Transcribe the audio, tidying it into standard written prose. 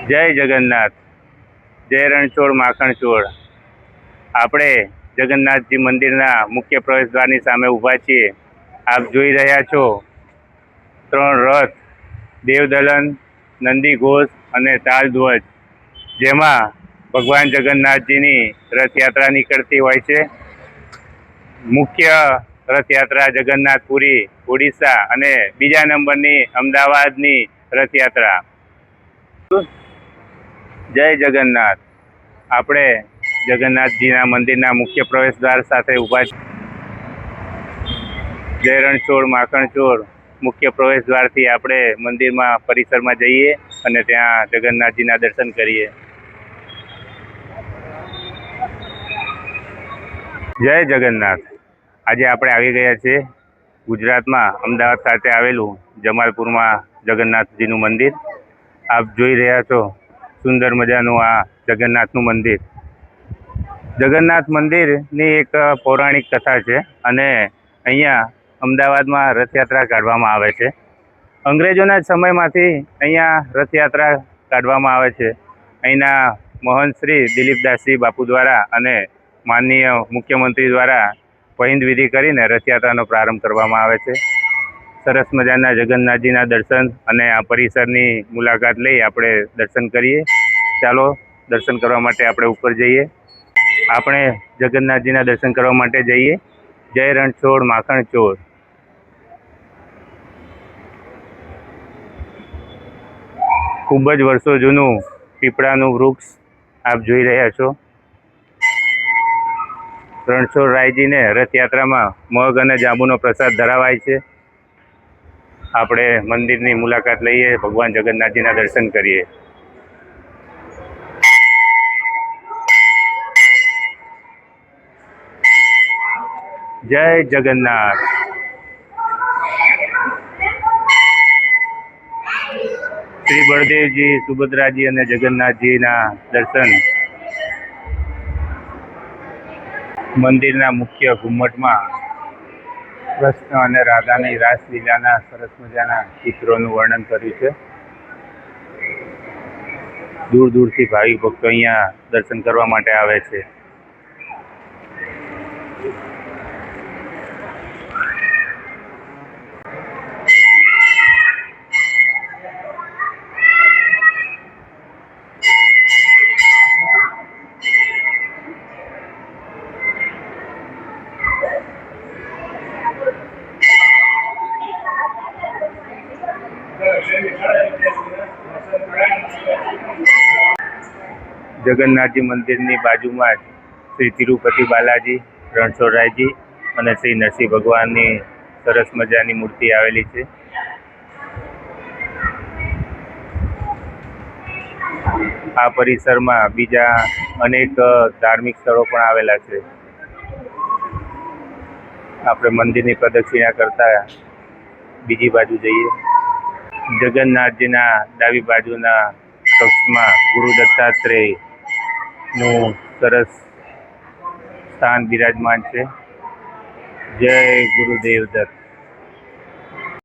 જય જગન્નાથ, જય રણછોડ માખણચોળ। આપણે જગન્નાથજી મંદિરના મુખ્ય પ્રવેશદ્વારની સામે ઊભા છીએ। આપ જોઈ રહ્યા છો 3 રથ, દેવદલન, નંદી ઘોષ અને તાલધ્વજ, જેમાં ભગવાન જગન્નાથજીની રથયાત્રા નીકળતી હોય છે। મુખ્ય રથયાત્રા જગન્નાથપુરી ઓડિશા અને બીજા નંબરની અમદાવાદની રથયાત્રા। જય જગન્નાથ। આપણે જગન્નાથજીના મંદિરના મુખ્ય પ્રવેશદ્વાર સાથે ઊભા છીએ। જય રણછોડ માખણચોળ મુખ્ય પ્રવેશદ્વારથી આપણે મંદિરમાં પરિસરમાં જઈએ અને ત્યાં જગન્નાથજીના દર્શન કરીએ। જય જગન્નાથ। આજે આપણે આવી ગયા છીએ ગુજરાતમાં અમદાવાદ ખાતે આવેલું જમાલપુરમાં જગન્નાથજીનું મંદિર। આપ જોઈ રહ્યા છો સુંદર મજાનું આ જગન્નાથનું મંદિર। જગન્નાથ મંદિરની એક પૌરાણિક કથા છે અને અહીંયા અમદાવાદમાં રથયાત્રા કાઢવામાં આવે છે। અંગ્રેજોના સમયમાંથી અહીંયા રથયાત્રા કાઢવામાં આવે છે। અહીંના મહંત શ્રી દિલીપદાસજી બાપુ દ્વારા અને માનનીય મુખ્યમંત્રી દ્વારા પહિંદ વિધિ કરીને રથયાત્રાનો પ્રારંભ કરવામાં આવે છે। સરસ મજાના જગન્નાથજીના દર્શન અને આ પરિસરની મુલાકાત લઈ આપણે દર્શન કરીએ। ચાલો દર્શન કરવા માટે આપણે ઉપર જઈએ। આપણે જગન્નાથજીના દર્શન કરવા માટે જઈએ। જય રણછોડ માખણચોળ। ખૂબ જ વર્ષો જૂનું પીપળાનું વૃક્ષ આપ જોઈ રહ્યા છો। રણછોડરાયજીને રથયાત્રામાં મગ અને જાંબુનો પ્રસાદ ધરાવાય છે। આપણે મંદિરની મુલાકાત લઈએ, ભગવાન જગન્નાથજીના દર્શન કરીએ। જય જગન્નાથ। શ્રી બળદેવજી, સુભદ્રાજી અને જગન્નાથજીના દર્શન મંદિરના મુખ્ય ઘુમ્મટમાં કૃષ્ણ અને રાધાની રાસલીલાના સરસ મજાના ચિત્રોનું વર્ણન કર્યું છે। દૂર દૂરથી ભાવિક ભક્તો અહીંયા દર્શન કરવા માટે આવે છે। જગન્નાથજી મંદિરની બાજુમાં જ શ્રી તિરુપતિ બાલાજી, રણછોડરાયજી અને શ્રી નરસિંહ ભગવાનની સરસ મજાની મૂર્તિ આવેલી છે। આ પરિસરમાં બીજા અનેક ધાર્મિક સ્થળો પણ આવેલા છે। આપણે મંદિરની પ્રદક્ષિણા કરતા બીજી બાજુ જઈએ। જગન્નાથજીના ડાબી બાજુના કક્ષમાં ગુરુ દત્તાત્રેયનું સરસ સ્થાન બિરાજમાન છે। જય ગુરુદેવ દત્ત।